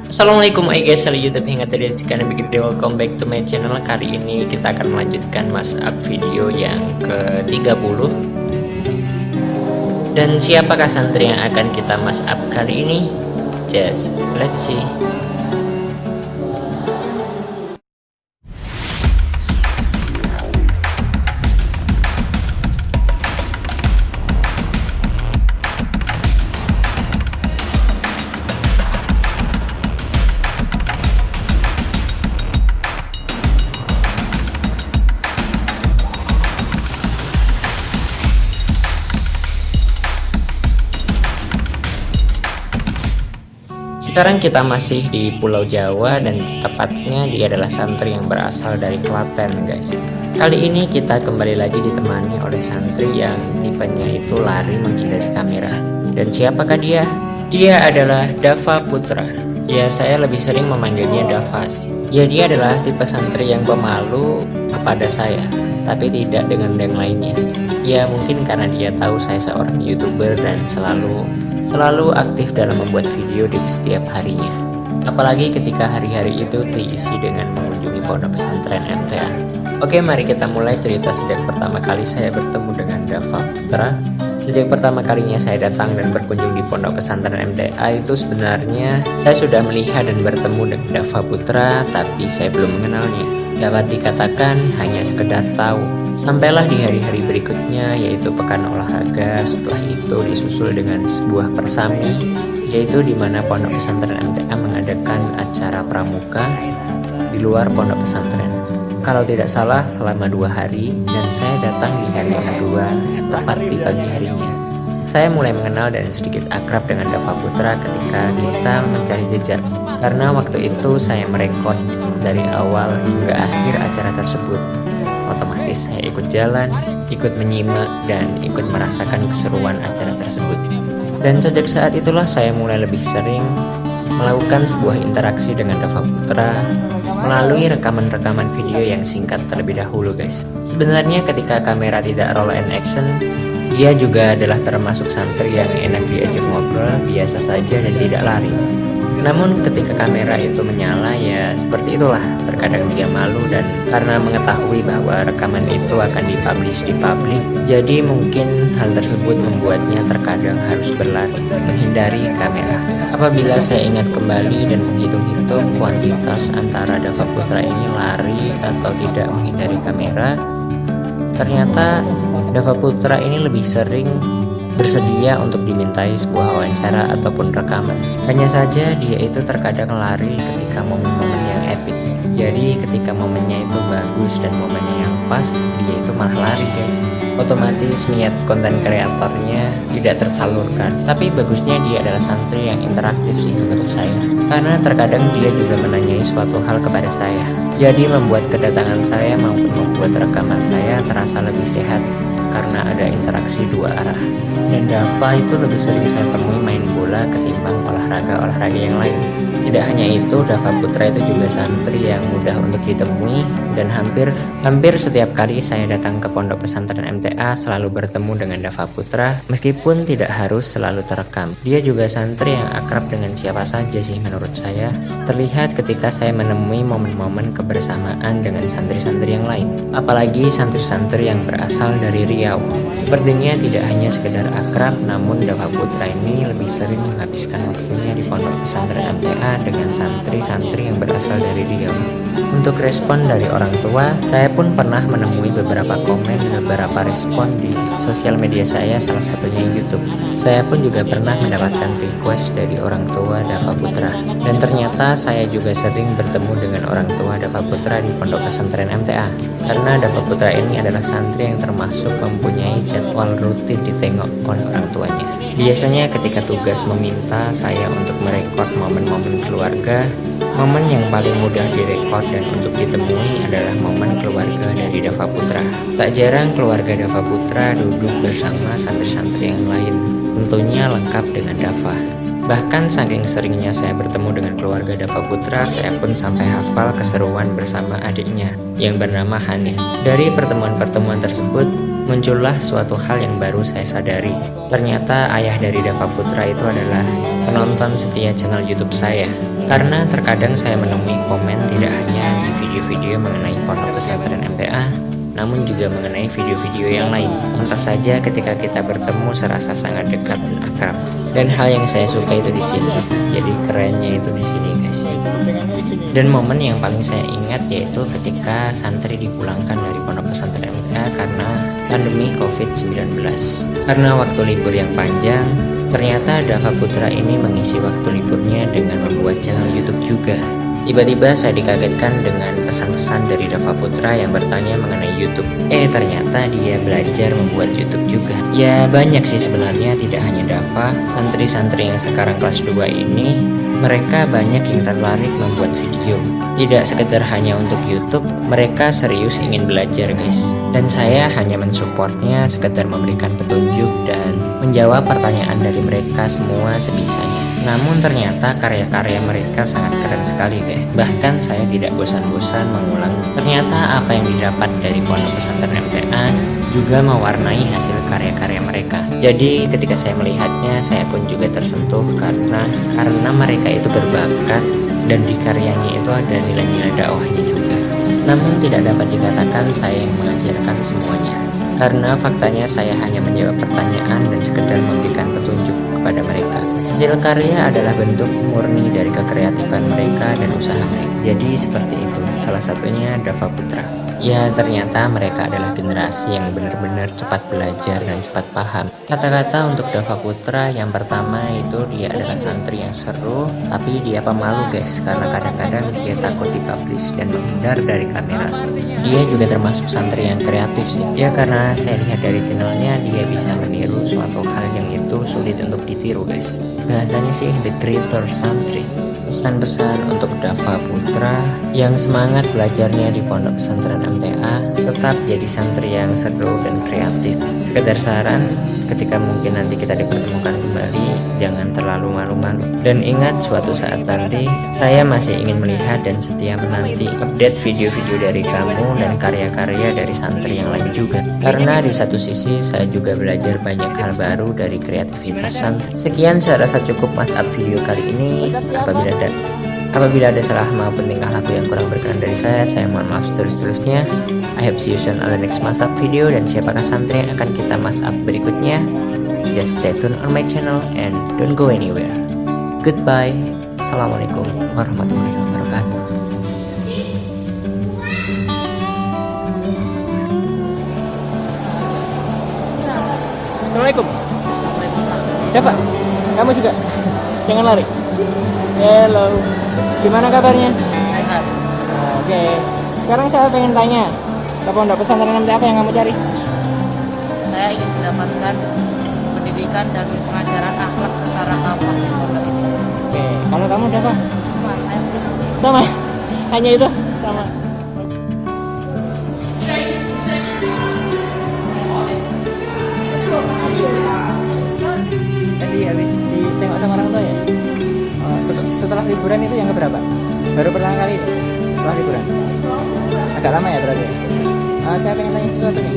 Assalamualaikum guys, salam YouTube hingga tadi sekian video. Welcome back to my channel. Kali ini kita akan melanjutkan mashup video yang ke-30. Dan siapakah santri yang akan kita mashup kali ini? Just let's see. Sekarang kita masih di Pulau Jawa dan tepatnya dia adalah santri yang berasal dari Klaten guys. Kali ini kita kembali lagi ditemani oleh santri yang tipenya itu lari menghindari kamera. Dan siapakah dia? Dia adalah Dava Putra. Ya, saya lebih sering memanggilnya Dava sih. Ya, dia adalah tipe santri yang pemalu kepada saya, tapi tidak dengan yang lainnya. Ya, mungkin karena dia tahu saya seorang YouTuber dan selalu aktif dalam membuat video di setiap harinya. Apalagi ketika hari-hari itu diisi dengan mengunjungi pondok pesantren MTA. Oke, mari kita mulai cerita sejak pertama kali saya bertemu dengan Dava Putra. Sejak pertama kalinya saya datang dan berkunjung di pondok pesantren MTA itu sebenarnya saya sudah melihat dan bertemu dengan Dava Putra, tapi saya belum mengenalnya. Dapat dikatakan hanya sekedar tahu. Sampailah di hari-hari berikutnya, yaitu pekan olahraga. Setelah itu disusul dengan sebuah persami, yaitu di mana pondok pesantren MTA mengadakan acara pramuka di luar pondok pesantren. Kalau tidak salah selama 2 hari, dan saya datang di hari yang kedua, tepat di pagi harinya. Saya mulai mengenal dan sedikit akrab dengan Dava Putra ketika kita mencari jejak. Karena waktu itu saya merekod dari awal hingga akhir acara tersebut. Otomatis saya ikut jalan, ikut menyimak, dan ikut merasakan keseruan acara tersebut. Dan sejak saat itulah saya mulai lebih sering melakukan sebuah interaksi dengan Dava Putra melalui rekaman-rekaman video yang singkat terlebih dahulu guys. Sebenarnya ketika kamera tidak roll and action, dia juga adalah termasuk santri yang enak diajak ngobrol, biasa saja dan tidak lari. Namun ketika kamera itu menyala, ya seperti itulah, terkadang dia malu dan karena mengetahui bahwa rekaman itu akan dipublish di publik, jadi mungkin hal tersebut membuatnya terkadang harus berlari menghindari kamera. Apabila saya ingat kembali dan menghitung-hitung kuantitas antara Dava Putra ini lari atau tidak menghindari kamera, ternyata Dava Putra ini lebih sering bersedia untuk dimintai sebuah wawancara ataupun rekaman. Hanya saja dia itu terkadang lari ketika momen-momen yang epic. Jadi ketika momennya itu bagus dan momennya yang pas, dia itu malah lari guys. Otomatis niat konten kreatornya tidak tersalurkan. Tapi bagusnya dia adalah santri yang interaktif sih menurut saya. Karena terkadang dia juga menanyai suatu hal kepada saya. Jadi membuat kedatangan saya maupun membuat rekaman saya terasa lebih sehat karena ada interaksi dua arah. Dan Dava itu lebih sering saya temui main bola ketimbang olahraga yang lain. Tidak hanya itu, Dava Putra itu juga santri yang mudah untuk ditemui dan hampir setiap kali saya datang ke pondok pesantren MTA selalu bertemu dengan Dava Putra, meskipun tidak harus selalu terekam. Dia juga santri yang akrab dengan siapa saja sih menurut saya. Terlihat ketika saya menemui momen-momen kebersamaan dengan santri-santri yang lain, apalagi santri-santri yang berasal dari Riau. Sepertinya tidak hanya sekedar akrab, namun Dava Putra ini lebih sering menghabiskan waktunya di pondok pesantren MTA dengan santri-santri yang berasal dari Riau. Untuk respon dari orang tua, saya pun pernah menemui beberapa komen, beberapa respon di sosial media saya, salah satunya YouTube. Saya pun juga pernah mendapatkan request dari orang tua Dava Putra. Dan ternyata saya juga sering bertemu dengan orang tua Dava Putra di pondok pesantren MTA. Karena Dava Putra ini adalah santri yang termasuk mempunyai jadwal rutin ditengok oleh orang tuanya. Biasanya ketika tugas meminta saya untuk merekod momen-momen keluarga, momen yang paling mudah direkod dan untuk ditemui adalah momen keluarga dari Dava Putra. Tak jarang keluarga Dava Putra duduk bersama santri-santri yang lain, tentunya lengkap dengan Dava. Bahkan saking seringnya saya bertemu dengan keluarga Dava Putra, saya pun sampai hafal keseruan bersama adiknya yang bernama Hanif. Dari pertemuan-pertemuan tersebut, muncullah suatu hal yang baru saya sadari. Ternyata ayah dari Dava Putra itu adalah penonton setia channel YouTube saya. Karena terkadang saya menemui komen tidak hanya di video-video mengenai pondok pesantren MTA, namun juga mengenai video-video yang lain. Lantas saja ketika kita bertemu serasa sangat dekat dan akrab. Dan hal yang saya suka itu di sini. Jadi kerennya itu di sini, guys. Dan momen yang paling saya ingat yaitu ketika santri dipulangkan dari pondok pesantren MTA karena pandemi COVID-19. Karena waktu libur yang panjang, ternyata Dava Putra ini mengisi waktu liburnya dengan membuat channel YouTube juga. Tiba-tiba saya dikagetkan dengan pesan-pesan dari Dava Putra yang bertanya mengenai YouTube. Ternyata dia belajar membuat YouTube juga. Ya banyak sih sebenarnya, tidak hanya Dava. Santri-santri yang sekarang kelas 2 ini, mereka banyak yang tertarik membuat video. Tidak sekedar hanya untuk YouTube, mereka serius ingin belajar, guys. Dan saya hanya mensupportnya, sekedar memberikan petunjuk dan menjawab pertanyaan dari mereka semua sebisanya. Namun ternyata karya-karya mereka sangat keren sekali, guys. Bahkan saya tidak bosan-bosan mengulang. Ternyata apa yang didapat dari pondok pesantren MTA juga mewarnai hasil karya-karya mereka. Jadi ketika saya melihatnya, saya pun juga tersentuh karena mereka itu berbakat dan di karyanya itu ada nilai-nilai dakwahnya juga. Namun tidak dapat dikatakan saya yang mengajarkan semuanya. Karena faktanya saya hanya menjawab pertanyaan dan sekedar memberikan petunjuk kepada mereka. Hasil karya adalah bentuk murni dari kekreatifan mereka dan usaha mereka. Jadi seperti itu, salah satunya Dava Putra. Ya ternyata mereka adalah generasi yang benar-benar cepat belajar dan cepat paham. Kata-kata untuk Dava Putra yang pertama itu dia adalah santri yang seru, tapi dia pemalu, guys, karena kadang-kadang dia takut dipublish dan menghindar dari kamera. Dia juga termasuk santri yang kreatif sih. Ya karena saya lihat dari channelnya dia bisa meniru suatu hal yang itu sulit untuk ditiru, guys. Bahasanya sih the creator santri. Pesan-pesan untuk Dava Putra yang semangat belajarnya di pondok pesantren MTA, tetap jadi santri yang seru dan kreatif. Sekedar saran, ketika mungkin nanti kita dipertemukan kembali, jangan terlalu malu-malu. Dan ingat, suatu saat nanti saya masih ingin melihat dan setia menanti update video-video dari kamu dan karya-karya dari santri yang lain juga. Karena di satu sisi saya juga belajar banyak hal baru dari kreativitas santri. Sekian, saya rasa cukup mas up video kali ini. Apabila ada salah maupun tingkah laku yang kurang berkenan dari saya mohon maaf seterus-terusnya. I hope see you soon on the next mas up video, dan siapakah santri yang akan kita mas up berikutnya? Just stay tune on my channel and don't go anywhere. Goodbye. Assalamualaikum warahmatullahi wabarakatuh. Assalamualaikum. Dava, kamu juga? Jangan lari. Hello, gimana kabarnya? Sehat. Oke. Sekarang saya pengen tanya, ke pondok pesantren MTA apa yang kamu cari? Saya ingin mendapatkan pendidikan dan pengajaran akhlak secara kafah di pondok ini. Oke, kalau kamu Dava? Saya Sama, hanya itu, sama. Tadi habis ditengok sama orang tua ya? Setelah liburan itu yang keberapa? Baru pertama kali itu? Setelah liburan? Agak lama ya berarti? Saya pengen tanya sesuatu nih.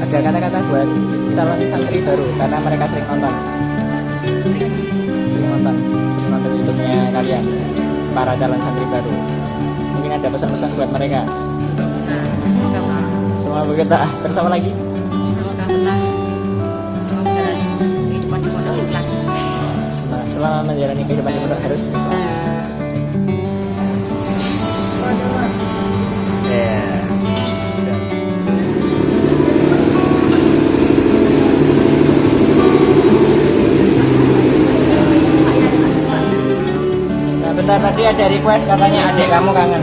Ada kata-kata buat calon santri baru, karena mereka sering nonton YouTube-nya kalian, para calon santri baru. Mungkin ada pesan-pesan buat mereka. semoga Semua begitu. Terus apa lagi? betah selama menjalani kehidupan di pondok ikhlas. Selama menjalani kehidupan di pondok harus ikhlas. Ya. Nah, bentar, tadi ada request katanya adik kamu kangen.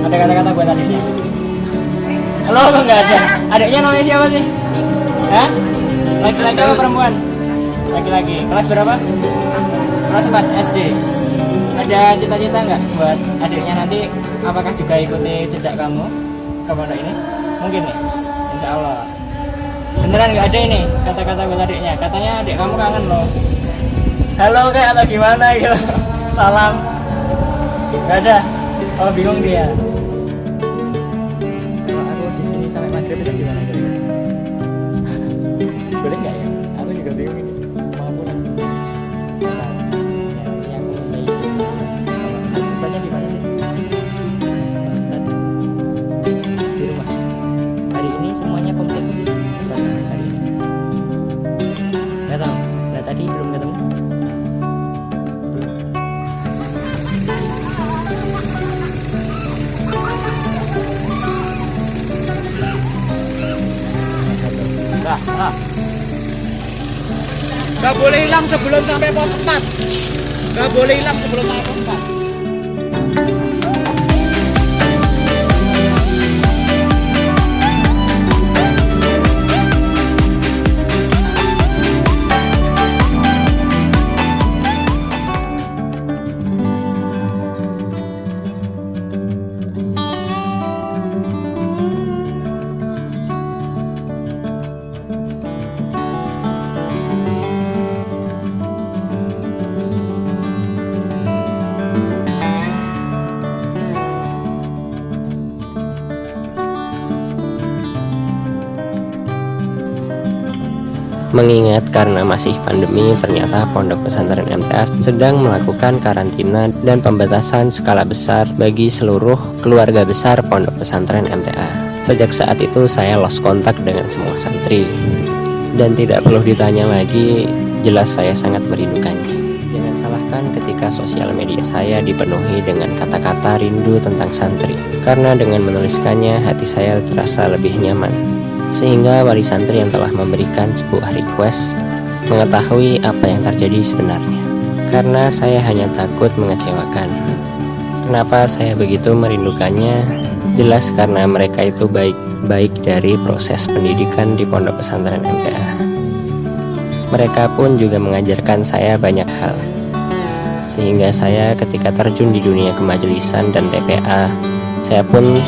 Ada kata-kata buat adiknya? Halo, kok nggak ada? Adiknya namanya siapa sih? Hah? Laki-laki apa perempuan? Laki-laki. Kelas berapa? Kelas 4 SD. Ada cita-cita nggak buat adiknya nanti? Apakah juga ikuti jejak kamu ke pondok ini? Mungkin nih, insya Allah. Beneran nggak ada ini kata-kata buat adiknya? Katanya adik kamu kangen loh. Halo kayak atau gimana gitu? Salam. Nggak ada. Oh bingung dia. Kalau aku di sini sampai maghrib itu gimana kira-kira? boleh hilang sebelum sampai pos 4. Nggak boleh hilang sebelum sampai pos 4. Mengingat karena masih pandemi, ternyata Pondok Pesantren MTA sedang melakukan karantina dan pembatasan skala besar bagi seluruh keluarga besar Pondok Pesantren MTA. Sejak saat itu saya lost kontak dengan semua santri. Dan tidak perlu ditanya lagi, jelas saya sangat merindukannya. Jangan salahkan ketika sosial media saya dipenuhi dengan kata-kata rindu tentang santri. Karena dengan menuliskannya, hati saya terasa lebih nyaman. Sehingga wali santri yang telah memberikan sebuah request mengetahui apa yang terjadi sebenarnya. Karena saya hanya takut mengecewakan. Kenapa saya begitu merindukannya? Jelas karena mereka itu baik dari proses pendidikan di Pondok Pesantren MTA. Mereka pun juga mengajarkan saya banyak hal. Sehingga saya ketika terjun di dunia kemajelisan dan TPA, saya pun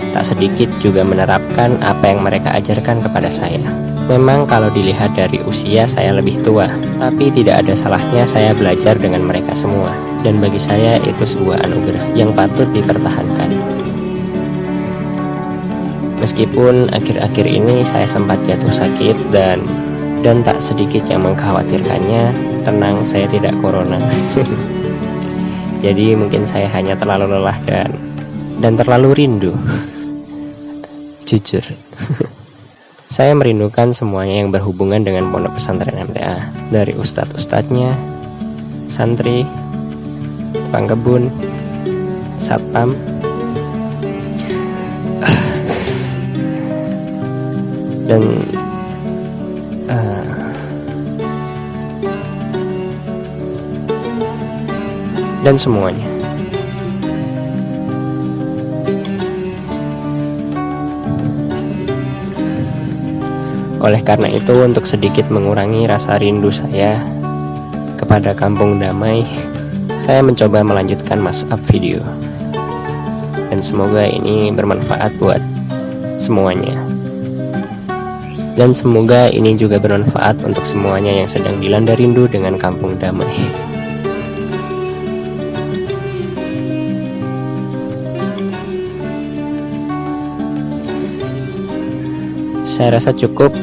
tak sedikit juga menerapkan apa yang mereka ajarkan kepada saya. Memang kalau dilihat dari usia saya lebih tua, tapi tidak ada salahnya saya belajar dengan mereka semua. Dan bagi saya itu sebuah anugerah yang patut dipertahankan. Meskipun akhir-akhir ini saya sempat jatuh sakit dan tak sedikit yang mengkhawatirkannya, tenang, saya tidak corona. Jadi mungkin saya hanya terlalu lelah dan terlalu rindu. Jujur. Saya merindukan semuanya yang berhubungan dengan Pondok Pesantren MTA, dari ustadz-ustadznya, santri, tukang kebun, satpam, dan semuanya. Oleh karena itu, untuk sedikit mengurangi rasa rindu saya kepada Kampung Damai, saya mencoba melanjutkan mashup video. Dan semoga ini bermanfaat buat semuanya. Dan semoga ini juga bermanfaat untuk semuanya yang sedang dilanda rindu dengan Kampung Damai. Saya rasa cukup.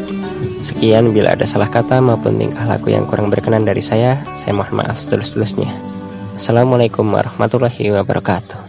Sekian, bila ada salah kata maupun tingkah laku yang kurang berkenan dari saya mohon maaf setulus-tulusnya. Assalamualaikum warahmatullahi wabarakatuh.